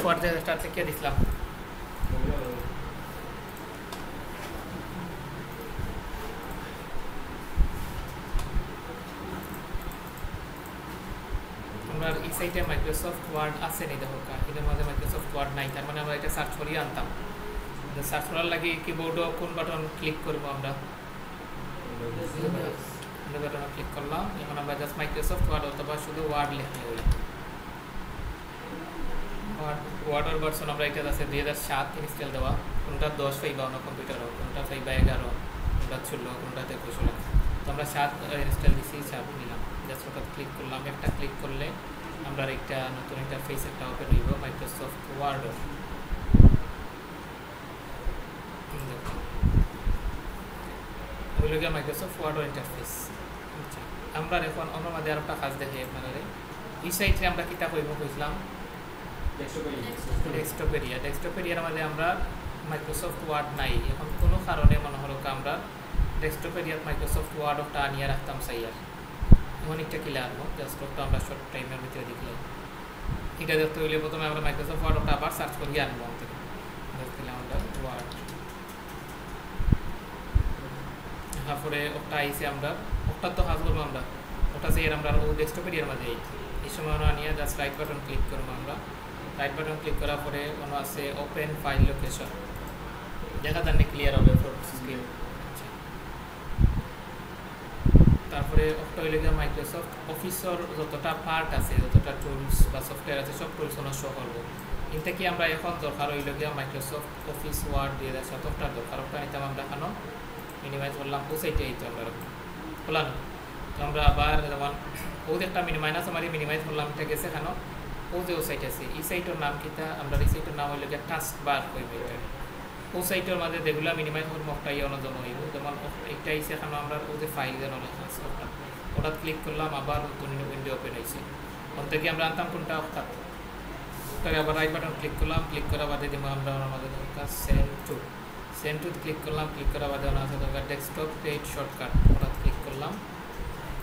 Word যে start থেকে দিছিলাম আমরা এই সাইটে মাইক্রোসফট ওয়ার্ড আছে নি দেখো এটার মধ্যে মাইক্রোসফট ওয়ার্ড নাই তার মানে আমরা এটা সার্চ করিয়ে আনতাম সার্চ করার লাগে কিবোর্ডও কোন বাটন ক্লিক করব আমরা বাটনে ক্লিক করলাম এখন আমরা জাস্ট মাইক্রোসফট ওয়ার্ড অথবা শুধু ওয়ার্ড লিখলে হই ওয়ার্ডের ভার্সন আমরা এটা আছে 2007 ইনস্টল দেওয়া কোনটা 10 পাইবা না কম্পিউটারও কোনটা পাইবা 11 কোনটা 16 কোনটাতে 21 তো আমরা 7 ইনস্টল দিছি 7 নিলাম জাস্ট ওটা ক্লিক করলাম একটা ক্লিক করলে আমরা একটা নতুন ইন্টারফেস একটা ওপেন হইব মাইক্রোসফট ওয়ার্ড ওই লোকে মাইক্রোসফট ওয়ার্ড ইন্টারফেস আমরা এখন আমরা মধ্যে আর একটা কাজ দেখি আপনারা এই সাইটে আমরা কিতা কইব কইছিলাম ডেস্কটপ এরিয়ার মধ্যে আমরা মাইক্রোসফট ওয়ার্ড নাই এখন কোনো কারণে মনে হলো আমরা ডেস্কটপ এরিয়ার মাইক্রোসফট ওয়ার্ড ওটা আনিয়ে রাখতাম সাইয়ার এমন একটা কিলা আনবো জাস্ট ওটা আমরা শর্ট টাইমের ভিতরে দেখলাম এটা দেখতে হইলে প্রথমে আমরা মাইক্রোসফট ওয়ার্ড ওটা আবার সার্চ করিয়ে আনবো থেকে দেখলাম আমরা ওয়ার্ড তারপরে ওটা আইসে আমরা ওটা তো কাজ করবো আমরা ওটা সেই আমরা ও ডেস্কটপ এরিয়ার মধ্যে এই সময় আনিয়ে জাস্ট রাইট বাটন ক্লিক করবো আমরা রাইট বাটন ক্লিক করার পরে কোনো আছে ওপেন ফাইল লোকেশন দেখা যাচ্ছে ক্লিয়ার হবে স্ক্রিন তারপরে ওটা হইলে গিয়ে মাইক্রোসফট অফিসের যতটা পার্ট আছে যতটা টুলস বা সফটওয়্যার আছে সব টুলস আমরা শো করবো কিন্তু কি আমরা এখন দরকার হইলে গিয়ে মাইক্রোসফট অফিস ওয়ার্ড 2017 দরকার ওটা নিতাম আমরা কেন মিনিমাইজ করলাম ও সাইটে এইতো আমরা খোলাম তো আমরা আবার যেমন ও একটা মিনিমাইজ করলাম এটা গেছে কেন ও যে ও সাইট আছে এই সাইটের নাম কিতা আমরা এই সাইটের নাম হইলে গিয়ে টাস্ক বার হইবে ও সাইটের মধ্যে যেগুলো মিনিমাইজ করবো একটা অন্যতম হইব যেমন একটা আইসে এখন আমরা ও যে ফাইল যেন লেখা আছে ওটা ক্লিক করলাম আবার নতুন উইন্ডো ওপেন হয়েছে ওখান থেকে আমরা আনতাম কোনটা ওটাকে আবার রাইট বাটন ক্লিক করলাম ক্লিক করার বাদে দিব আমরা আমাদের দরকার সেন্ড টু ক্লিক করলাম ক্লিক করার বাদে ওনার আছে দরকার ডেস্কটপ পেজ শর্টকাট ওটা ক্লিক করলাম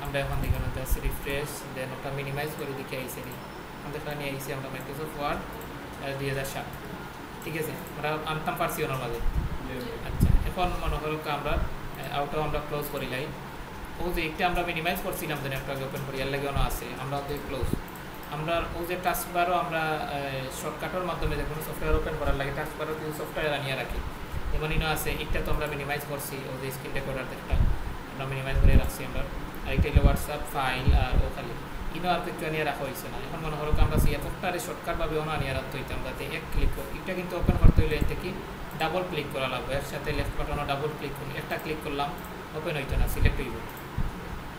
আমরা এখন দেখুন জাস্ট রিফ্রেশ দেন ওটা মিনিমাইজ করে দিকে আইসে আমাদের এখানে নিয়ে আইসি আমরা মাইক্রোসফট ওয়ার্ড 2007 ঠিক আছে আমরা আনতাম পারছি ওনার মাঝে আচ্ছা এখন মনে হলো আমরা আউটও আমরা ক্লোজ করি লাই ও যে একটা আমরা মিনিমাইজ করছিলাম যেন একটা ওপেন করি এর লাগে আছে আমরা ওদের ক্লোজ আমরা ও যে টাস্ক বারও আমরা শর্টকাটের মাধ্যমে যে কোনো সফটওয়্যার ওপেন করার লাগে টাস্ক বারও কিছু সফটওয়্যার আনিয়ে রাখি যেমন ইনো আছে একটা তো আমরা মিনিমাইজ করছি ও যে স্ক্রিন রেকর্ডার একটা আমরা মিনিমাইজ করে রাখছি আমরা আর এটা হলো হোয়াটসঅ্যাপ ফাইল আর ও খালি ইনো আর কিছু আনিয়ে রাখা হয়েছে না এখন মনে হলো আমরা সেই সফটওয়্যারে শর্টকাটভাবে অন্য আনিয়ে রাখতে হইতাম যাতে এক ক্লিক এটা কিন্তু ওপেন করতে হইলে এতে কি ডাবল ক্লিক করা লাগবে এর সাথে লেফট বাটনও ডাবল ক্লিক করি একটা ক্লিক করলাম ওপেন হইতো না সিলেক্ট হইব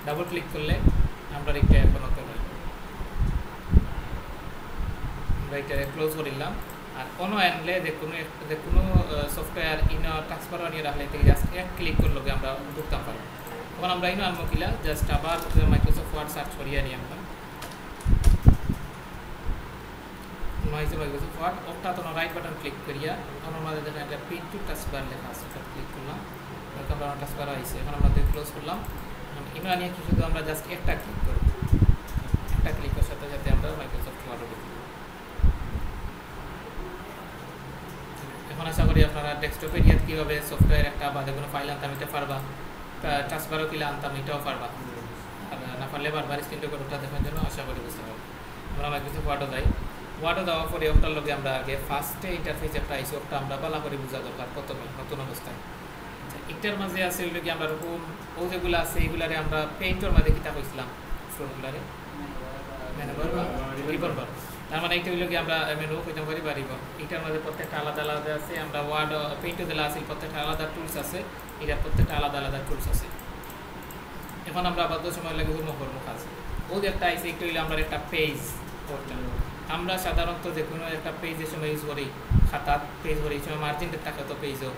ডাবল ক্লিক করলে আমরা এটা এখন ওপেন হইব আমরা এটা ক্লোজ করিলাম আর কোনো আনলে যে কোনো সফটওয়্যার ইনো ট্রান্সফার আনিয়ে রাখলে থেকে জাস্ট এক ক্লিক করলে আমরা ঢুকতাম পারবো তখন আমরা ইনো আনবো কিলা জাস্ট আবার মাইক্রোসফট ওয়ার্ড সার্চ করিয়ে নিয়ে আমরা মাইক্রোসফট ওয়ার্ড ওটা তো রাইট বাটন ক্লিক করিয়া আমার মাঝে দেখেন একটা প্রিন্ট টু টাস্কবার লেখা আছে ওটা ক্লিক করলাম ওরকম আমরা টাস্কবার আইছে এখন আমরা ক্লোজ করলাম ইনো আনিয়ে কি শুধু আমরা জাস্ট একটা ক্লিক করব একটা ক্লিকের সাথে সাথে আমরা মাইক্রোসফট ওয়ার্ড দেখব এখন আশা করি আপনারা ডেস্কটপ এরিয়াতে কীভাবে সফটওয়্যার একটা বা কোনো ফাইল আনতাম এটা পারবা টাস্কবারও কিলা আনতাম এটাও পারবা আর না পারলে বারবার স্ক্রিন রেকর্ডারটা দেখার জন্য আশা করি বুঝতে পারবো আমরা মাইক্রোসফট ওয়ার্ডও যাই ওয়ার্ডও দেওয়ার পরে ওটার লগে আমরা আগে ফার্স্টে ইন্টারফেস একটা আইসি ওটা আমরা ভালো করে বোঝা দরকার প্রথমে নতুন অবস্থায় এটার মাঝে আছে ওইগুলো কি আমরা ওরকম ও যেগুলো আছে এইগুলারে আমরা পেইন্টের মাঝে কিতা কইছিলাম ফ্রন্টগুলারে রিবন তার মানে এইটা হইলো কি আমরা মেনু কইতে পারি পারিব এটার মধ্যে প্রত্যেকটা আলাদা আলাদা আছে আমরা ওয়ার্ড পেইন্টও দিলা আছে প্রত্যেকটা আলাদা টুলস আছে এটা প্রত্যেকটা আলাদা আলাদা টুলস আছে এখন আমরা আবার সময় লাগে কর্ম কাজ ও যে একটা আইসি একটা হইলো আমরা একটা পেজ পোর্টাল আমরা সাধারণত যে কোনো একটা পেজের সময় ইউজ করি খাতা পেজ করি সময় মার্জিনটা থাকে তো পেজও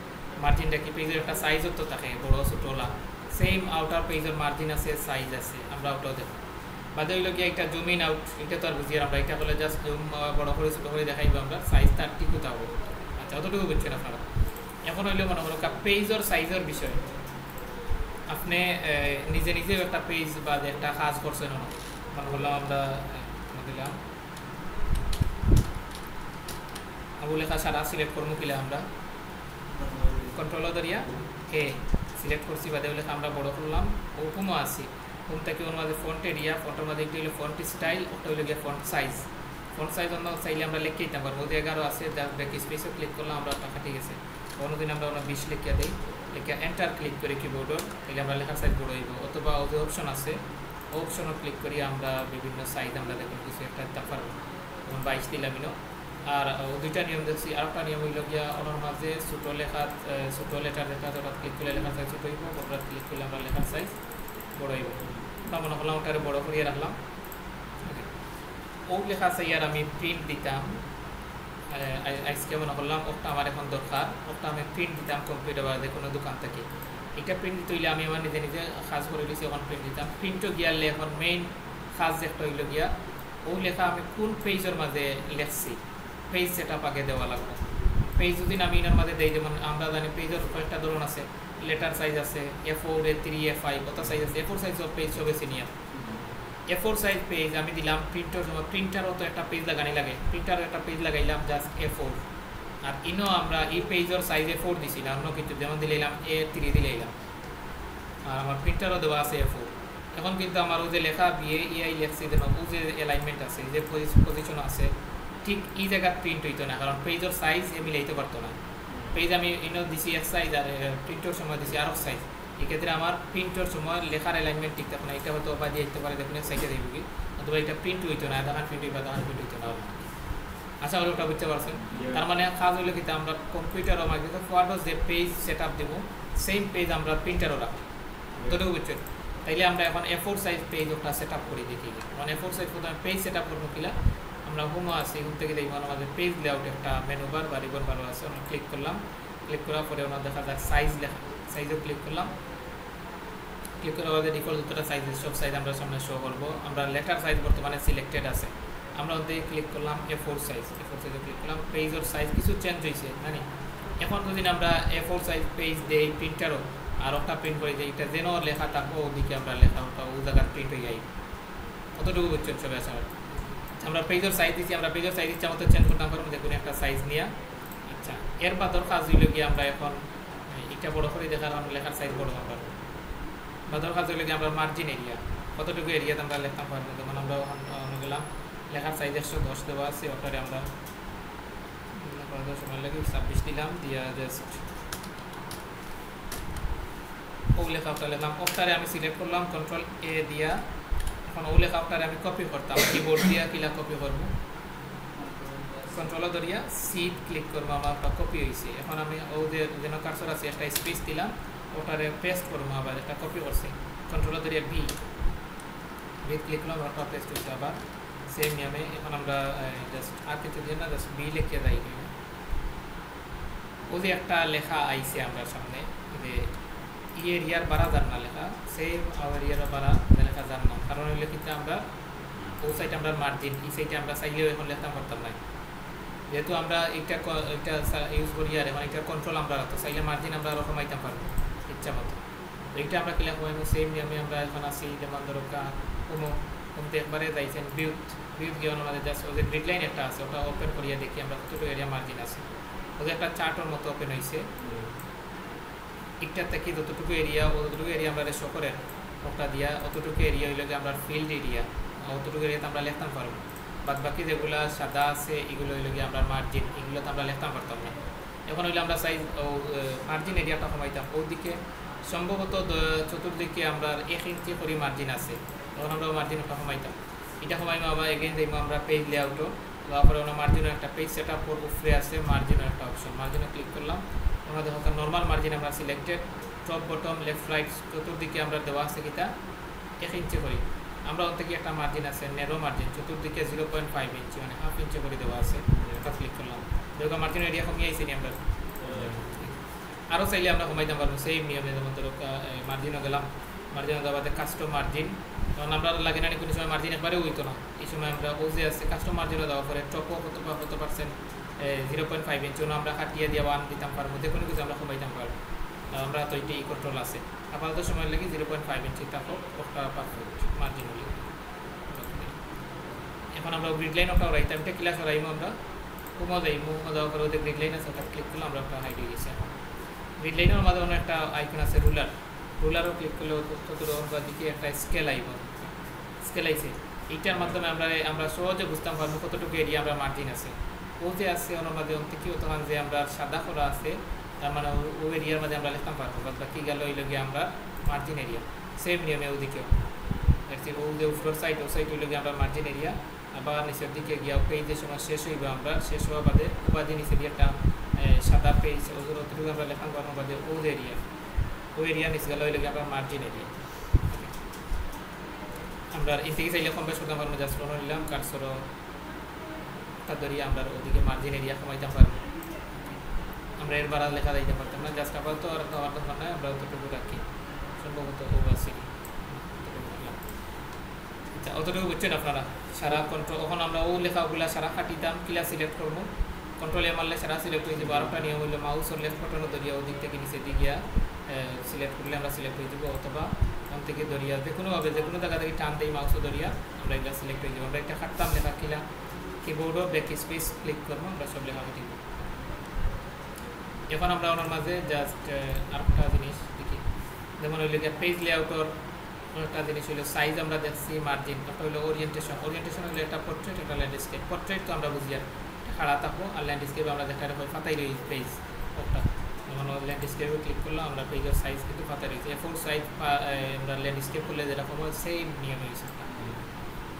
মার্জিনটা কি পেজের একটা সাইজও তো থাকে বড় ছোটোলা সেম আউটার পেজের মার্জিন আছে সাইজ আছে আমরা ওটাও দেখি বাদে হইলো কি একটা জুম ইন আউট এটা তো আর বুঝি আমরা এটা বলে জাস্ট জুম বড় করে ছোটো করে দেখাইব আমরা সাইজ তার ঠিক কোথাও হবে আচ্ছা অতটুকু বুঝছেন আপনারা এখন হইলে মনে হলো পেজের সাইজের বিষয় আপনি নিজে নিজেও একটা পেজ বা একটা কাজ করছেন মনে করলাম আমরা দিলাম আবু লেখা সারা সিলেক্ট করবো কিলা আমরা কন্ট্রোল ধরিয়া এ সিলেক্ট করছি বাদে লেখা আমরা বড় করলাম হুমও আছি হুম থেকে ওর মাঝে ফন্ট এরিয়া ফন্টের মাঝে একটি হলো ফন্ট স্টাইল ওটা হলো গিয়ে ফন্ট সাইজ অন্য চাইলে আমরা লিখে দিতাম পারবো ওদের 11 আছে জাস্ট ব্যাক স্পেসে ক্লিক করলাম আমরা টাকা ঠিক আছে অন্যদিন আমরা 20 লিখে দিই লিখে এন্টার ক্লিক করে কিবোর্ডের তাহলে আমরা লেখার সাইজ বড় হইব অথবা ওদের অপশন আছে অপশনও ক্লিক করি আমরা বিভিন্ন সাইজ আমরা দেখুন কিছু একটা দিতে পারবো যেমন 22 দিলাম আর দুইটা নিয়ম দেখছি আর একটা নিয়ম হইল গিয়া ওনার মাঝে ছোটো লেখা ছোটো লেটার দেখা ওটা ক্লিক করলে লেখার সাইজ ছোটো হইব ওটা ক্লিক করলে আমরা লেখার সাইজ বড় হইব আমরা মনে করলাম ওটারে বড় করিয়ে রাখলাম ও লেখা চাইয়ার আমি প্রিন্ট দিতাম আজকে মনে করলাম ওটা আমার এখন দরকার ওটা আমি প্রিন্ট দিতাম কম্পিউটার বা যে কোনো দোকান থেকে এটা প্রিন্ট দিতে হইলে আমি আমার নিজে নিজে কাজ করে দিয়েছি এখন প্রিন্ট দিতাম প্রিন্টও গিয়ালে এখন মেইন কাজ একটা হইল গিয়া ও লেখা আমি কোন পেজের মাঝে লেখছি পেজ সেট আপ আগে দেওয়া লাগবে পেজ যদি আমি এর মাঝে দেই যেমন আমরা জানি পেজের কয়েকটা ধরন আছে লেটার সাইজ আছে A4 A3 A5 কত সাইজ আছে A4 সাইজ অফ পেজ সবে সিনিয়র A4 সাইজ পেজ আমি দিলাম প্রিন্টার সময় প্রিন্টারও তো একটা পেজ লাগানি লাগে প্রিন্টারও একটা পেজ লাগাইলাম জাস্ট A4 আর ইনো আমরা এই পেজের সাইজ A4 দিছি না অন্য কিছু যেমন দিলাম A3 দিলাম আর আমার প্রিন্টারও দেওয়া আছে A4 এখন কিন্তু আমার ওই যে লেখা BAEI লেখছি যেন ও যে অ্যালাইনমেন্ট আছে যে পজিশন আছে ঠিক এই জায়গা প্রিন্ট হইতো না কারণ পেজের সাইজ মিলাইতে পারতো না পেজ আমি ইনো দিছি এক সাইজ আর প্রিন্টের সময় দিছি আরও সাইজ এক্ষেত্রে আমার প্রিন্টের সময় লেখার অ্যালাইনমেন্ট ঠিক থাকে না এটা হয়তো বা দিয়ে দিতে পারে দেখুন সাইডে দেব কি অথবা এটা প্রিন্ট হইতো না তখন প্রিন্ট হইবা তখন প্রিন্ট হইতো না আশা করি ওটা বুঝতে পারছেন তার মানে কাজ হইলে কিন্তু আমরা কম্পিউটারও মাধ্যমে ফরওয়ার্ড যে পেজ সেট আপ দেবো সেম পেজ আমরা প্রিন্টারও রাখবো ততটুকু বুঝছেন তাইলে আমরা এখন A4 সাইজ পেজ ওটা সেট আপ করে দেখি মানে A4 সাইজ প্রথমে পেজ সেট আপ করবো কিলা আমরা হোমও আছি হোম থেকে দেখবো আমাদের পেজ লেআউট একটা মেনু বার বা রিবন বার আছে আমরা ক্লিক করলাম ক্লিক করার পরে ওনার দেখা যায় সাইজ লেখা সাইজও ক্লিক করলাম ক্লিক করে আমাদের ডিফল্ট দুটোটা সাইজ সব সাইজ আমরা সামনে শো করবো আমরা লেটার সাইজ বর্তমানে সিলেক্টেড আছে আমরা ওতে ক্লিক করলাম A4 সাইজে ক্লিক করলাম পেজের সাইজ কিছু চেঞ্জ হয়েছে জানি এখন যদি আমরা A4 সাইজ পেজ দেই প্রিন্টারও আর ওটা প্রিন্ট করে দিই এটা যেন লেখা থাকবো ওদিকে আমরা লেখা ওটা ও জায়গায় প্রিন্ট হয়ে যাই কতটুকু বুঝছেন সবাই আসা আমরা পেজের সাইজ দিচ্ছি আমরা পেজের সাইজ দিচ্ছি আমাদের চেঞ্জ করতে পারবো দেখুন একটা সাইজ নিয়ে আচ্ছা এর বাদর কাজ হইল গিয়ে আমরা এখন এটা বড় করে দেখার আমরা লেখার সাইজ বড় করতে পারবো বাদর কাজ হইল গিয়ে আমরা মার্জিন এরিয়া কতটুকু এরিয়াতে আমরা লিখতে পারবো যেমন আমরা গেলাম লেখার সাইজ 110 দেওয়া আছে ওটারে আমরা সময় লাগে 26 দিলাম দিয়া জাস্ট ও লেখা ওটা লিখলাম ওটারে আমি সিলেক্ট করলাম কন্ট্রোল A দিয়া এখন ও লেখা ওটারে আমি কপি করতাম কিবোর্ড দিয়া কিলা কপি করবো কন্ট্রোল ধরিয়া সিট ক্লিক করবো আমার কপি হয়েছে এখন আমি ওদের যেন কার্সর আছে একটা স্পেস দিলাম ওটারে পেস্ট করবো আবার একটা কপি করছি কন্ট্রোল ধরিয়া বি ক্লিক করলাম ওটা পেস্ট হয়েছে আবার সেম নিয়মে এখন আমরা জাস্ট আর কিছু দিয়ে না জাস্ট বি লিখে যাই ও যে একটা লেখা আইছে আমরা সামনে যে এরিয়ার বাড়া যার না লেখা সেম আওয়ার ইয়ার বাড়া লেখা যার না কারণ হইলে কিন্তু আমরা ও সাইডে আমরা মার্জিন এই সাইডে আমরা চাইলেও এখন লেখা করতাম না যেহেতু আমরা এটা ইউজ করি আর এখন এটা কন্ট্রোল আমরা রাখতো চাইলে মার্জিন আমরা আরও কমাইতে পারবো ইচ্ছা মতো এইটা আমরা কিলা কমাইবো সেম নিয়মে আমরা এখন আসি যেমন ধরো কমতে একবারে যাইছেন বিউট গিয়ে আমাদের জাস্ট ওদের গ্রিড লাইন একটা আছে ওটা ওপেন করিয়া দেখি আমরা কতটুকু এরিয়া মার্জিন আছে ওদের একটা চার্টের মতো ওপেন হয়েছে একটা থেকে যতটুকু এরিয়া আমরা শো করেন ওটা দিয়া অতটুকু এরিয়া হইলে আমরা ফিল্ড এরিয়া অতটুকু এরিয়াতে আমরা লিখতাম পারবো বাদ বাকি যেগুলো সাদা আছে এগুলো হইলে গিয়ে আমরা মার্জিন এগুলোতে আমরা লিখতাম পারতাম না এখন হইলে আমরা সাইজ মার্জিন এরিয়াটা কমাইতাম ওদিকে সম্ভবত চতুর্দিকে আমরা 1 ইঞ্চি করে মার্জিন আছে তখন আমরা মার্জিন ওটা কমাইতাম এটা কমাইবো আবার এগেইন যাইবো আমরা পেজ লেআউটও তারপরে আমরা মার্জিনের একটা পেজ সেট আপ করবো ফ্রি আছে মার্জিনের একটা অপশন মার্জিনে ক্লিক করলাম আমরা দেখো নর্মাল মার্জিন আমরা selected top bottom left right চতুর্দিকে আমরা দেওয়া আছে কিটা 1 ইঞ্চি করে আমরা ওর থেকে একটা মার্জিন আছে নেরো মার্জিন চতুর্দিকে 0.5 ইঞ্চি মানে হাফ ইঞ্চি করে দেওয়া আছে এটা ক্লিক করলাম দেখো মার্জিন এরিয়া কমিয়ে আইছি আমরা আরও চাইলে আমরা কমাইতে পারবো সেই নিয়মে যেমন ধরো মার্জিনও গেলাম মার্জিনও দেওয়াতে কাস্টম মার্জিন তখন আমরা লাগে না কোনো সময় মার্জিন একবারে হইতো না এই সময় আমরা ও যে আছে কাস্টম মার্জিনও দেওয়া পরে টপও কত পার্সেন্ট 0.5 ইঞ্চি আমরা কাটিয়ে দিয়ে 1 দিতাম পারবো যে কোনো কিছু আমরা কমাইতাম পারবো আমরা তো এটাই কন্ট্রোল আছে আপাতত সময় লাগে 0.5 ইঞ্চি তারপর ওটা পারফেক্ট মার্জিন হলে এখন আমরা গ্রিড লাইন ওটা রাইতাম এটা ক্লাস রাইমো আমরা হোমও যাই হোমও যাওয়ার পরে ওদের গ্রিড লাইন আছে ওটা ক্লিক করলে আমরা একটা হাইড হয়ে গেছে। গ্রিড লাইনের মাঝে অনেক একটা আইকন আছে রুলারও ক্লিক করলে ততটা দিকে একটা স্কেল আইব, স্কেল আইছে। এইটার মাধ্যমে আমরা সহজে বুঝতাম পারবো কতটুকু এরিয়া আমরা মার্জিন আছে। ও যে আছে ওনার মাঝে কি তখন যে আমরা সাদা করা আছে তার মানে ও এরিয়ার মাঝে আমরা লিখতাম পারবো, বা কি গেল ওই লগে আমরা মার্জিন এরিয়া সেম নিয়মে ওদিকেও ও যে উপর সাইড ও সাইড ওই লগে আমরা মার্জিন এরিয়া। আবার নিচের দিকে গিয়া পেজের সময় শেষ হইব আমরা শেষ হওয়া বাদে উপাধি নিচে দিয়ে একটা সাদা পেজ অতটুকু আমরা লেখান করার বাদে ও এরিয়া নিচে গেল ওই লগে আমরা মার্জিন এরিয়া। আমরা এই থেকে চাইলে কম বেশ করতে পারবো, জাস্ট ফোন নিলাম কারসরও তার ধরিয়ে আমরা ওদিকে মার্জিন এরিয়া কমাইতে পারবো। আমরা এর বাড়া লেখা দিতে পারতাম না, জাস্ট আপাতত আর দেওয়ার দরকার নয়, আমরা অতটুকু রাখি সম্ভবত ওভারসি। আচ্ছা অতটুকু বুঝছেন আপনারা সারা কন্ট্রোল। এখন আমরা ও লেখাগুলো সারা কাটিতাম কিলা সিলেক্ট করবো, কন্ট্রোলে মারলে সারা সিলেক্ট হয়ে যাবো। আরেকটা নিয়ম হইলো মাউসের লেফট বাটন ধরিয়া ওদিক থেকে নিচে দিকে সিলেক্ট করলে আমরা সিলেক্ট হয়ে যাবো, অথবা ওখান থেকে ধরিয়া যে কোনোভাবে যে কোনো জায়গা থেকে টান দিই মাউসও ধরিয়া আমরা এটা সিলেক্ট হয়ে যাবো। আমরা একটা কাটতাম লেখা কিলা কিবোর্ডও ব্যাক স্পেস ক্লিক করবো, আমরা সব লেখা দিব। এখন আমরা ওনার মাঝে জাস্ট আরেকটা জিনিস দেখি, যেমন হইল গিয়ে পেজ লেআউটর একটা জিনিস হইলো সাইজ আমরা দেখছি, মার্জিন, একটা হইলো ওরিয়েন্টেশন হইলো একটা পোর্ট্রেট একটা ল্যান্ডস্কেপ। পোর্ট্রেট তো আমরা বুঝি আর খাড়া থাকবো, আর ল্যান্ডস্কেপ আমরা দেখা রাখবো ফাতাই রই পেজ ওটা। যেমন ল্যান্ডস্কেপে ক্লিক করলাম আমরা পেজের সাইজ কিন্তু ফাতাই রয়েছে A4 সাইজ আমরা ল্যান্ডস্কেপ করলে যেরকম সেম নিয়ম হয়েছে।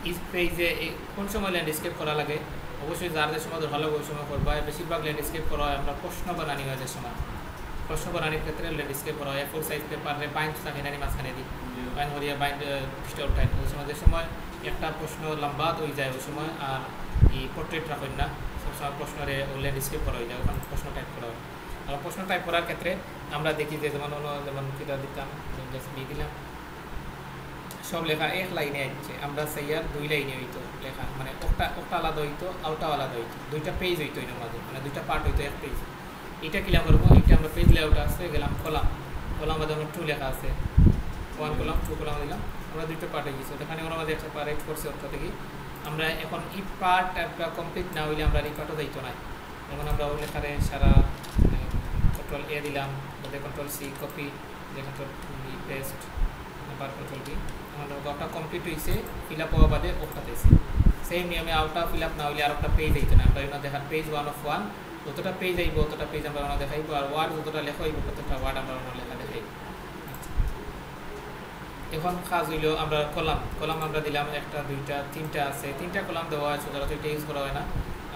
এই পেজে কোন সময় ল্যান্ডস্কেপ করা লাগে অবশ্যই যার যে সময় ভালো ওই সময় করবা। বেশিরভাগ ল্যান্ডস্কেপ করা হয় আমরা প্রশ্ন বানানি হয় যে সময়, প্রশ্ন বানানির ক্ষেত্রে ল্যান্ডস্কেপ করা হয়। A4 সাইজ পেপারে বাইন্ড থাকে নানি মাঝখানে দিই বাইন্ড হরিয়া বাইন্ড পৃষ্ঠা উঠায় ওই সময়, যে সময় একটা প্রশ্ন লম্বা হয়ে যায় ওই সময় আর এই পোর্ট্রেট রাখেন না, সবসময় প্রশ্নরে ল্যান্ডস্কেপ করা হয়ে যায়, ওখানে প্রশ্ন টাইপ করা হয়। আর প্রশ্ন টাইপ করার ক্ষেত্রে আমরা দেখি যে যেমন কিটা দিতাম দিয়ে দিলাম সব লেখা এক লাইনে আসছে, আমরা সেইয়ার 2 লাইনে হইতো লেখা, মানে ওটা আলাদা হইতো আউটাও আলাদা হইতো, 2টা পেজ হইতো এর মাঝে, মানে 2টা পার্ট হইতো এক পেজ। এটা কিলাম করবো, এটা আমরা পেজ লেআউট আসছে গেলাম কলাম মাঝে আমার 2 লেখা আছে, 1 কলাম 2 কলাম দিলাম, আমরা 2টা পার্ট হয়ে গেছে। ওখানে ওনার মাঝে একটা পার্ট করছে ওটা থেকে আমরা এখন এই পার্ট একটা কমপ্লিট না হইলে আমরা এই পার্টও যাইতো না। যেমন আমরা ওই লেখারে সারা কন্ট্রোল A দিলাম, control C copy, control V paste, আবার কন্ট্রোল V, আমাদের ওটা কমপ্লিট হয়েছে, ফিল আপ হওয়া বাদে ওটা দিয়েছি। সেম নিয়মে আউটটা ফিল আপ না হইলে আর একটা পেজ আইতো না, আমরা ওনা দেখার পেজ 1 of 1 যতটা পেজ আইব ততটা পেজ আমরা ওনা দেখাইব, আর ওয়ার্ড যতটা লেখা হইব ততটা ওয়ার্ড আমরা ওনা লেখা দেখাইব। এখন কাজ হইলো আমরা কলাম আমরা দিলাম 1 2 3টা আছে, 3টা কলাম দেওয়া আছে, সচরাচর এটা ইউজ করা হয় না,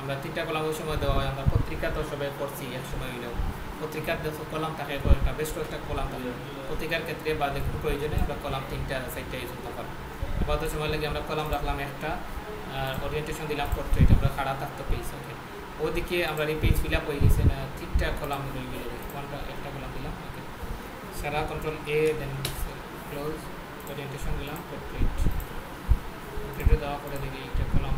আমরা 3টা কলাম ওই সময় দেওয়া হয়। আমরা পত্রিকা তো সবাই পড়ছি এক সময় হইলেও, পত্রিকার কলাম থাকে কয়েকটা, বেশ কয়েকটা কলাম থাকে পত্রিকার ক্ষেত্রে বা দেখুন প্রয়োজনে আমরা কলাম 3টা 4টা ইউজ করতে পারবো। আপাতত সময় লাগে আমরা কলাম রাখলাম একটা, আর ওরিয়েন্টেশন দিলাম পোর্ট্রেট, আমরা খাড়া থাকতো পেজ ওকে। ওদিকে আমরা এই পেজ ফিল আপ হয়ে গেছে না, 3টা কলাম একটা কলাম দিলাম ওকে, সারা control A then close, orientation দিলাম পোর্ট্রেটে দেওয়া করে দেখি একটা কলাম।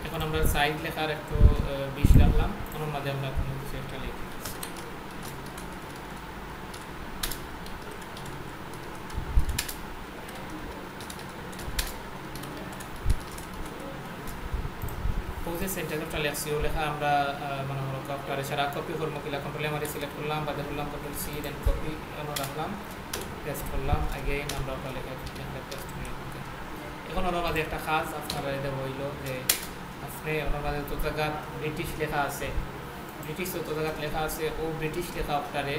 এখন আমরা সাইজ লেখার একটু 20 রাখলাম, ওর মাঝে আমরা কোনো কিছু একটা লিখি। পৌঁছে সেন্টারটা লেখছি ও লেখা আমরা মানে কপটারে সারা কপি করবো কিলা কন্ট্রোলে আমরা সিলেক্ট করলাম, বাদে করলাম কন্ট্রোল C দেন কপি আমরা রাখলাম, পেস্ট করলাম, আগেইন আমরা ওটা লেখা পেস্ট করলাম। এখন ওর মাঝে একটা কাজ আপনারা এটা হইল যে আপনি ওনার মাঝে যত জায়গা ব্রিটিশ লেখা আছে, ব্রিটিশ যত জায়গা লেখা আছে ও ব্রিটিশ লেখা ওটারে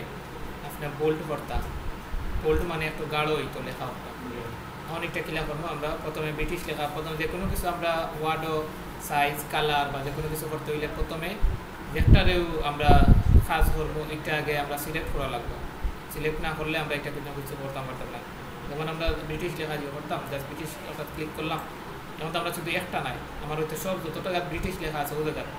আপনার বোল্ড করতাম, বোল্ড মানে একটু গাঢ় হইতো লেখা ওটা। অনেকটা কিলা করবো আমরা প্রথমে ব্রিটিশ লেখা, প্রথমে যে কোনো কিছু আমরা ওয়ার্ডও সাইজ কালার বা যে কোনো কিছু করতে হইলে প্রথমে যেটারেও আমরা কাজ করবো এটা আগে আমরা সিলেক্ট করা লাগবে, সিলেক্ট না করলে আমরা এটা কোনো কিছু করতাম না। যেমন আমরা ব্রিটিশ লেখা দিয়ে করতাম, জাস্ট ব্রিটিশ অর্থাৎ ক্লিক করলাম, যেমন তো আমরা শুধু একটা নাই, আমার হয়তো সব যত টাকা ব্রিটিশ লেখা আছে ও জায়গায়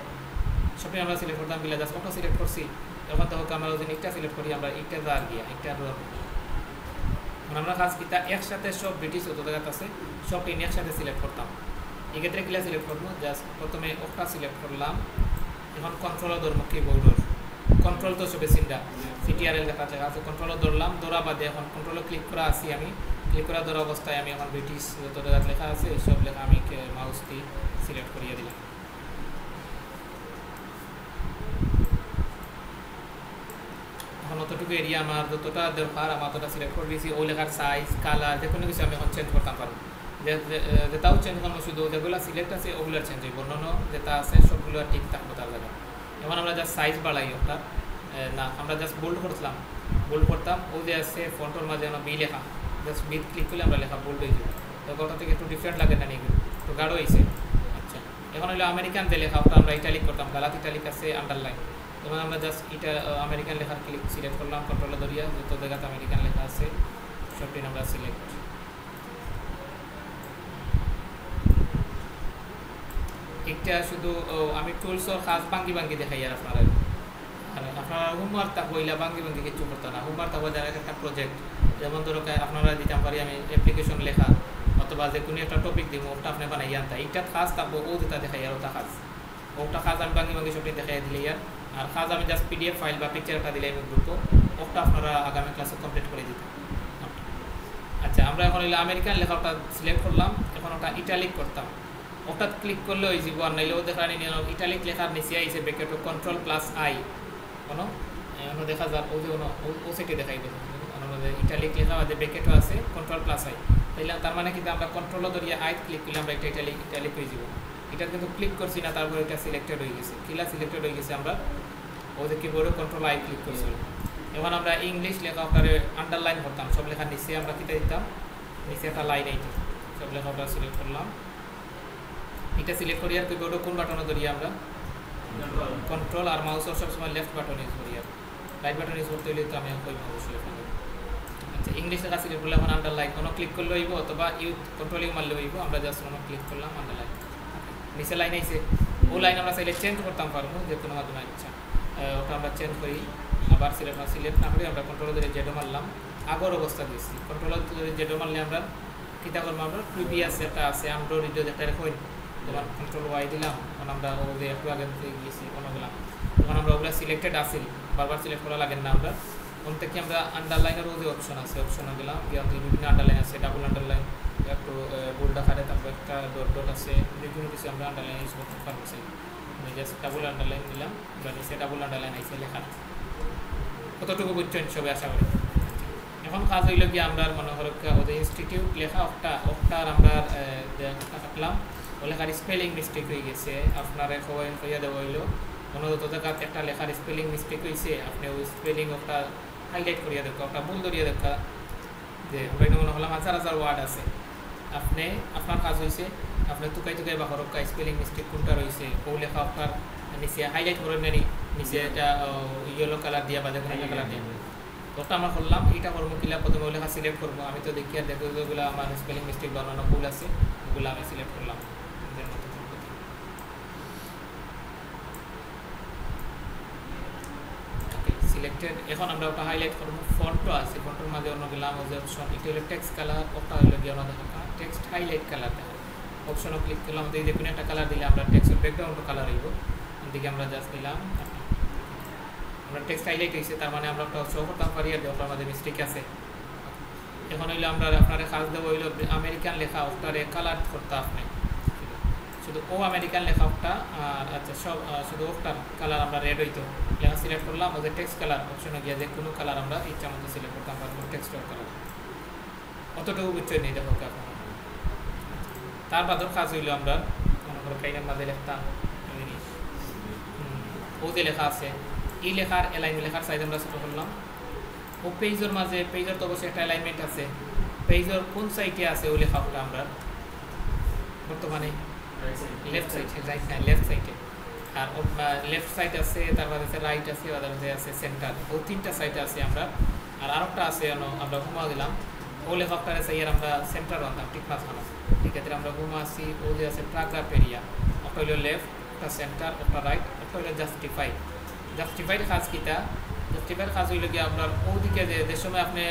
সবই আমরা সিলেক্ট করতাম বিলা, জাস্ট ওটা সিলেক্ট করছি, তখন তো আমরা যদি একটা সিলেক্ট করি আমরা একটা আর গিয়া একটা আমরা কাজ কিতা একসাথে সব ব্রিটিশ যত জায়গা আছে সব একসাথে সিলেক্ট করতাম। এক্ষেত্রে কিলা সিলেক্ট করবো, জাস্ট প্রথমে ওটা সিলেক্ট করলাম, এখন কন্ট্রোলও ধরবো কিবোর্ডের, কন্ট্রোল তো সবে সিনটা CTRL লেখা আছে, কন্ট্রোলও ধরলাম, ধরা বাদে এখন কন্ট্রোলও ক্লিক করা আছি আমি, ক্লিক করা ধরা অবস্থায় আমি এখন ব্রিটিশ যত জায়গায় লেখা আছে সব লেখা আমি মাউস দিয়ে সিলেক্ট করিয়ে দিলাম। এখন অতটুকু এরিয়া আমার যতটা দরকার আমার ততটা সিলেক্ট করে দিয়েছি। ওই লেখার সাইজ কালার যে কোনো কিছু আমি এখন চেঞ্জ করতাম পারবো। যেটাও চেঞ্জ করবো শুধু যেগুলো সিলেক্ট আছে ওগুলোর চেঞ্জ হইব, অন্য যেটা আছে সবগুলো ঠিক থাকবো তার জায়গায়। এখন আমরা জাস্ট সাইজ বাড়াই ওটা না, আমরা জাস্ট বোল্ড করতাম ও যে আছে ফন্টর মাঝে বি লেখা, জাস্ট বি ক্লিক করলে আমরা লেখা বোল্ড হয়ে যাবে। তো ওটা থেকে একটু ডিফারেন্ট লাগে না এগুলো, তো গাঢ় হয়েছে। আচ্ছা, এখন হলো আমেরিকান যে লেখা ওটা আমরা ইটালিক করতাম, গালাত ইটালিক আছে আন্ডারলাইন। যেমন আমরা জাস্ট এটা আমেরিকান লেখার ক্লিক সিলেক্ট করলাম, কন্ট্রোলে ধরিয়া যত জায়গাতে আমেরিকান লেখা আছে সবটি আমরা সিলেক্ট করি। একটা শুধু আমি টুলসর খাস ভাঙ্গি দেখাই আর আপনারা হোমওয়ার্ক তা বইলা ভাঙ্গি কিছু করতো না। হোমওয়ার্ক তা বইলা একটা প্রজেক্ট যেমন ধরো আপনারা দিতাম পারি আমি অ্যাপ্লিকেশন লেখা অথবা যে কোনো একটা টপিক দিব ওটা আপনি বানাই আনতা, এইটা খাস থাকবো ও যেটা দেখাই আর ওটা খাস আমি ভাঙ্গি সবটি দেখাই দিলে ইয়ার। আর খাস আমি জাস্ট পিডিএফ ফাইল বা পিকচার একটা দিলে আমি গ্রুপও ওটা আপনারা আগামী ক্লাসে কমপ্লিট করে দিতাম। আচ্ছা, আমরা এখন আমেরিকান লেখা ওটা সিলেক্ট করলাম, এখন ওটা ইটালিক করতাম। ওটা ক্লিক করলে ওই জীব আর নাইলেও দেখা নিয়ে ইটালিক লেখার নিচে আইসে ব্র্যাকেট Ctrl+I কোনো দেখা যায় ও যে ও সেটি দেখাইবে ইটালিক লেখা যে ব্র্যাকেটও আছে Ctrl+I তাইলে তার মানে কিন্তু আমরা কন্ট্রোল ধরিয়া আই ক্লিক করলে আমরা এটা ইটালিক হয়ে যাব। এটা কিন্তু ক্লিক করছি না, তারপরে এটা সিলেক্টেড হয়ে গেছে। কিলা সিলেক্টেড হয়ে গেছে আমরা ও যে কিবোর্ডে Ctrl+I ক্লিক করছি। এখন আমরা ইংলিশ লেখা ওখানে আন্ডারলাইন করতাম, সব লেখার নিচে আমরা কিতা দিতাম, নিচে একটা লাইন এইটা সব লেখা ওটা সিলেক্ট করলাম। এটা সিলেক্ট করি আর কিবোর্ডে কোন বাটনে ধরি আমরা কন্ট্রোল আর মাউসের সবসময় লেফট বাটন ইউজ করি, আর রাইট বাটন ইউজ করতে হলে তো আমি কই অবশ্যই এখানে। আচ্ছা, ইংলিশ লেখা সিলেক্ট করলে এখন আন্ডারলাইন কোনো ক্লিক করলে হইব অথবা কন্ট্রোল মারলে হইব। আমরা জাস্ট কোনো ক্লিক করলাম আন্ডারলাইন, নিচে লাইন আইছে ও লাইন আমরা চাইলে চেঞ্জ করতাম পারবো যে কোনো মাধ্যমে। আচ্ছা, ওটা আমরা চেঞ্জ করি, আবার সিলেক্ট না করে আমরা কন্ট্রোল ধরে জেডো মারলাম, আগর অবস্থা দিচ্ছি। কন্ট্রোল ধরে জেডো মারলে আমরা কিতা করবো, আমরা প্রিভিয়াস যেটা আছে আমরা ভিডিও যেটা হই তোমার Ctrl+Y দিলাম, এখন আমরা ও যে একটু আগে গিয়েছি অন্যগুলো তখন আমরা ওগুলো সিলেক্টেড আসিল, বারবার সিলেক্ট করা লাগেন না। আমরা ওন থেকে আমরা আন্ডারলাইনের যে অপশন আছে অপশনে গেলাম, বিভিন্ন আন্ডারলাইন আছে, ডাবল আন্ডারলাইন, একটু বোল্ড আকারে, তারপর একটা ডট আছে, বিভিন্ন কিছু আমরা আন্ডারলাইন ইউজ করতে পারবো। আমি জাস্ট ডাবল আন্ডারলাইন দিলাম, নিচে ডাবল আন্ডারলাইন আছে লেখা। কতটুকু বুঝছেন সবাই আশা করি। এখন কাজ হইল কি আমরা মনে করো ওদের ইনস্টিটিউট লেখা ওটার আমরা থাকলাম ও লেখার স্পেলিং মিস্টেক হয়ে গেছে, আপনার হইয়া দেওয়া হইল কোনো যত জায়গায় একটা লেখার স্পেলিং মিস্টেক হয়েছে আপনি ওই স্পেলিং ওটা হাইলাইট করিয়া দেখা, ওটা ভুল ধরিয়া দেখা যে ওটা মনে হলাম হাজার ওয়ার্ড আছে। আপনি আপনার কাজ হয়েছে আপনি টুকাই বা হরক্কা স্পেলিং মিস্টেক কোনটা রয়েছে ও লেখা আপনার নিচে হাইলাইট করে নেনি, নিচে এটা ইয়েলো কালার দিয়া বা যে কোনো কালার দিয়ে ওটা আমার করলাম। এটা করবো কিলা প্রথমে ওই লেখা সিলেক্ট করবো, আমি তো দেখি আর দেখো যেগুলো আমার স্পেলিং মিস্টেক বানানো ভুল আছে ওগুলো আমি সিলেক্ট করলাম। সিলেক্টেড, এখন আমরা ওটা হাইলাইট করবো। ফন্টও আছে, ফন্টের মাঝে অন্য গেলাম ওই যে অপশন এটা হলো টেক্সট কালার, ওটা হইলো গিয়ে অন্য দেখা টেক্সট হাইলাইট কালার দেখা অপশনও ক্লিক করলাম। যে কোনো একটা কালার দিলে আমরা টেক্সটের ব্যাকগ্রাউন্ডও কালার হইব, এদিকে আমরা জাস্ট দিলাম আমরা টেক্সট হাইলাইট হয়েছে, তার মানে আমরা ওটা শো করতাম পারি আর ওটার মধ্যে মিস্টেক আছে। এখন হইলো আমরা আপনার কাজ দেবো হইলো আমেরিকান লেখা ওটারে কালার করতে আপনি শুধু ও আমেরিকান লেখা ওটা আর আচ্ছা সব শুধু ওটার কালার আমরা রেড হইতো লেখা সিলেক্ট করলাম, ওদের টেক্সট কালার অপশনে গিয়ে যে কোনো কালার আমরা ইচ্ছা মতো সিলেক্ট করতাম পারবো টেক্সটের কালার। অতটুকু বুঝতে নেই দেখো আপনার। তার বাদর কাজ হইলো আমরা মনে করো কাইনের মাঝে লিখতাম ও যে লেখা আছে এই লেখার লেখার সাইজ আমরা ছোটো করলাম। ও পেজের মাঝে পেজের তো অবশ্যই একটা অ্যালাইনমেন্ট আছে, পেজের কোন সাইডে আছে ওই লেখাটা আমরা বর্তমানে লেফট সাইডে, রাইট হ্যাঁ লেফট সাইডে, আর লেফট সাইড আছে, তারপর আছে রাইট আছে, তারপরে আছে সেন্টার, ও তিনটা সাইডে আছে আমরা। আর আরেকটা আছে আমরা ঘুমা দিলাম ও লেখাটার আছে ইয়ার আমরা সেন্টার আনতাম ঠিক মাঝখানে, এক্ষেত্রে আমরা ঘুমা আসি ও যে আছে প্যারাগ্রাফ এরিয়া, ওটা হইলো লেফট, ওটা সেন্টার, ওটা রাইট, ওটা হইলো জাস্টিফাইড কাজ কিটা জাস্টিফাইড কাজ হইল গিয়ে আপনার ওদিকে যে সময় আপনি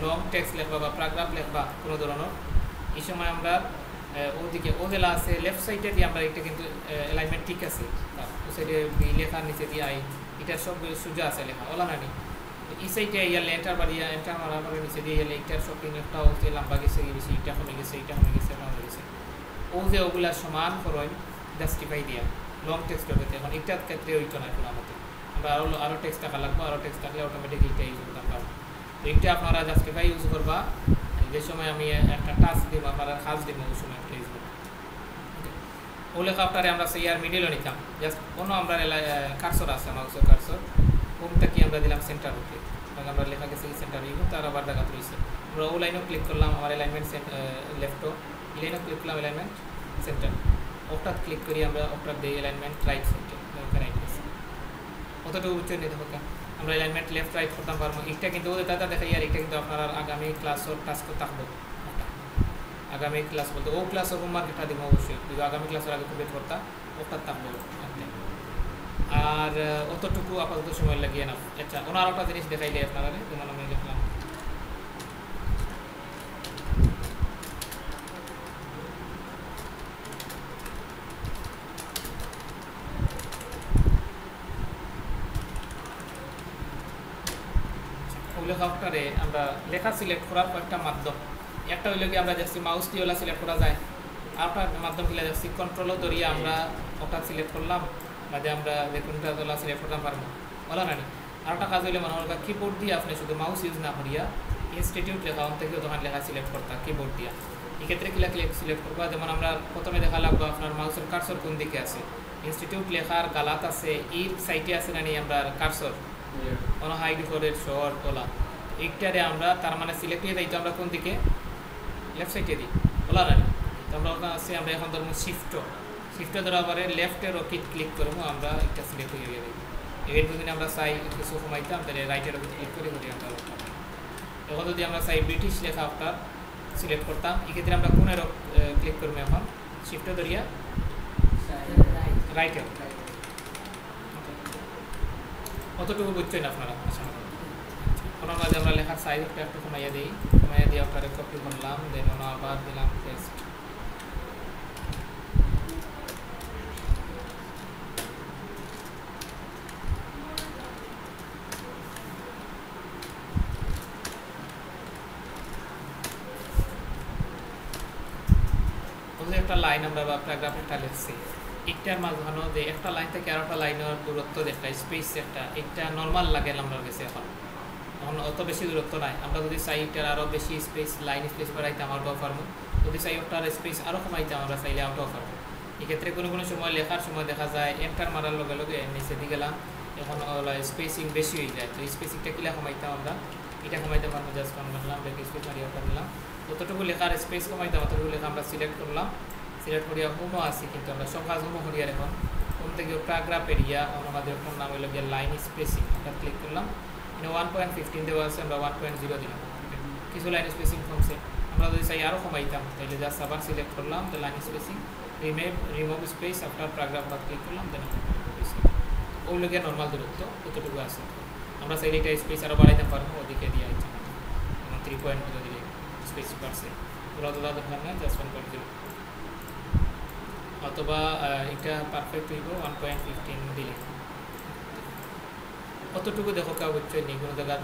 লং টেক্সট লিখবা বা প্যারাগ্রাফ লিখবা কোনো ধরনের, এই সময় আমরা ওদিকে ও জেলা আছে লেফট সাইডে দিয়ে আমরা এটা কিন্তু অ্যালাইনমেন্ট ঠিক আছে, ও সাইডে লেখার নিচে দিয়ে আই এটা সব সোজা আছে লেখা ওলা নানি এই সাইডে ইয়া লেন্টার বাড়িয়া এন্টার মারার পরে নিচে দিয়ে গেলে এইটার শপিং একটা হচ্ছে লম্বা গেছে বেশি, এটা কমে গেছে, এটা কমে গেছে, এটা কমে গেছে। ও যে ওগুলা সমান করই জাস্টিফাই দিয়া লং টেক্সট হবে। এখন এটার ক্ষেত্রে ওইটা না কোনো আমাদের আমরা আরও টেক্সট টাকা লাগবো, আরও টেক্সট থাকলে অটোমেটিক এইটা ইউজ করতে পারবো। তো এইটা আপনারা জাস্টিফাই ইউজ করবা, যে সময় আমি একটা টাস্ক দিব আপনারা কাজ দিব ওই সময় একটা ইউজ করবো। ও লেখা আপনারে আমরা সেই আর মিডিলও নিতাম, জাস্ট কোনো আমরা কার্সর আছে মাউসের কার্সর, হোমটা কি আমরা দিলাম সেন্টার ওকে, আমরা লেখা গেছে কি সেন্টার ইউ, তার আবার দেখা রয়েছে। আমরা ও লাইনও ক্লিক করলাম, আমার অ্যালাইনমেন্ট লেফটও, এই লাইনও ক্লিক করলাম অ্যালাইনমেন্ট সেন্টার, ওটা ক্লিক করি আমরা ওটা দিই অ্যালাইনমেন্ট রাইট সেন্টার, রাইট গেছে অতটুকু উচ্চ নিতে হবে। আমরা অ্যালাইনমেন্ট লেফট রাইট করতাম পারবো। এটা কিন্তু ওদের দাদা দেখাই আর এটা কিন্তু আপনার আগামী ক্লাসও টাস্ক থাকবো, আগামী ক্লাস বলতে ও ক্লাস হোমওয়ার্ক এটা দিব অবশ্যই, কিন্তু আগামী ক্লাসের আগে কমপ্লিট করতাম ওটা থাকবো। আর অতটুকু আপাতত সময় লাগিয়ে না। আচ্ছা ওনার একটা জিনিস দেখাইলে আপনারা, যেমন আমি লিখলাম লেখাটারে আমরা লেখা সিলেক্ট করার কয়েকটা মাধ্যম, একটা হইলে কি আমরা যাচ্ছি মাউস দিয়ে ওলা সিলেক্ট করা যায়, আরেকটা মাধ্যম কিলা যাচ্ছি কন্ট্রোলও ধরিয়ে আমরা ওটা সিলেক্ট করলাম, বাদে আমরা দেখুনটা ওলা সিলেক্ট করতে পারবো বলা না। আরেকটা কাজ হইলে মনে হয় কিবোর্ড দিয়ে আপনি শুধু মাউস ইউজ না করিয়া ইনস্টিটিউট লেখা ওন থেকেও তখন লেখা সিলেক্ট করতাম কিবোর্ড দিয়া। এক্ষেত্রে কিলা ক্লিক সিলেক্ট করবা, যেমন আমরা প্রথমে দেখা লাগবো আপনার মাউসের কার্সর কোন দিকে আছে, ইনস্টিটিউট লেখার গালাত আছে এই সাইটে আছে না, আমরা কার্সর কোনো হাইড ফোরের শহর তোলা এইটারে আমরা তার মানে সিলেক্ট হয়ে যাইতো আমরা কোন দিকে লেফট সাইডে দিই বলা না। তো আমরা ওখানে আছে আমরা এখন ধরবো শিফটে ধরা পরে লেফটের রকিট ক্লিক করবো, আমরা একটা সিলেক্ট হয়ে যাই। এর যদি আমরা চাই কিছু কমাইতাম তাহলে রাইটের রকিট ক্লিক করে করি আমরা। এখন যদি আমরা চাই ব্রিটিশ লেখা আপনার সিলেক্ট করতাম, এক্ষেত্রে আমরা কোনের ক্লিক করবো, এখন শিফটে ধরিয়া রাইটের অতটুকু বুঝছেন আপনারা। ওনার মাঝে আমরা লেখার সাইজ একটু কমাইয়া দিই, কমাইয়া দিয়ে আপনারা কপি করলাম, দেন ওনা আবার দিলাম পেস্ট। একটা লাইন আমরা বা প্যারাগ্রাফ একটা লিখছি, একটার মাঝখানে যে একটা লাইন থেকে আর একটা লাইনের দূরত্ব একটা স্পেস একটা এটা নর্মাল লাগে আমরা গেছে, এখন অত বেশি দূরত্ব নাই। আমরা যদি চাই এটার আরও বেশি স্পেস লাইন স্পেস বাড়াইতাম আউটও পারবো, যদি চাই ওটার স্পেস আরও কমাইতাম আমরা চাইলে আউটও পারবো। এক্ষেত্রে কোনো কোনো সময় লেখার সময় দেখা যায় এন্টার মারার লগে লগে নিচে দিয়ে গেলাম, এখন স্পেসিং বেশি হয়ে যায়, তো স্পেসিংটা কিলা কমাইতাম আমরা, এটা কমাইতে পারবো জাস্ট করলাম ব্যাক স্পেস মারিয়া করলাম, যতটুকু লেখার স্পেস কমাইতাম অতটুকু লেখা আমরা সিলেক্ট করলাম, সিলেক্ট করিয়া হোমও আছে কিন্তু আমরা সব কাজ হোমও করিয়া এখন হোম থেকে প্যারাগ্রাফ এরিয়া আমাদের ওখানে নাম হইল গিয়ে লাইন স্পেসিং, এটা ক্লিক করলাম, 1.15 দেওয়া আছে আমরা 1.0 দিলাম, কিছু লাইন স্পেসিং কমছে। আমরা যদি চাই আরও কমাইতাম তাহলে জাস্ট আবার সিলেক্ট করলাম the line spacing, remove space after paragraph আবার ক্লিক করলাম, দেন ওগুলো গিয়ে নর্মাল দূরত্ব কতটুকু আছে। আমরা চাইলে এটা স্পেস আরও বাড়াইতে পারবো, ওদিকে দিয়ে যেমন 3.0 দিলে স্পেস বাড়ছে, ওরা তো দরকার না জাস্ট 1.0, অথবা এটা পারফেক্ট হইব 1.15 দিলে। অতটুকু দেখো কেউ হচ্ছে নি কোনো জায়গা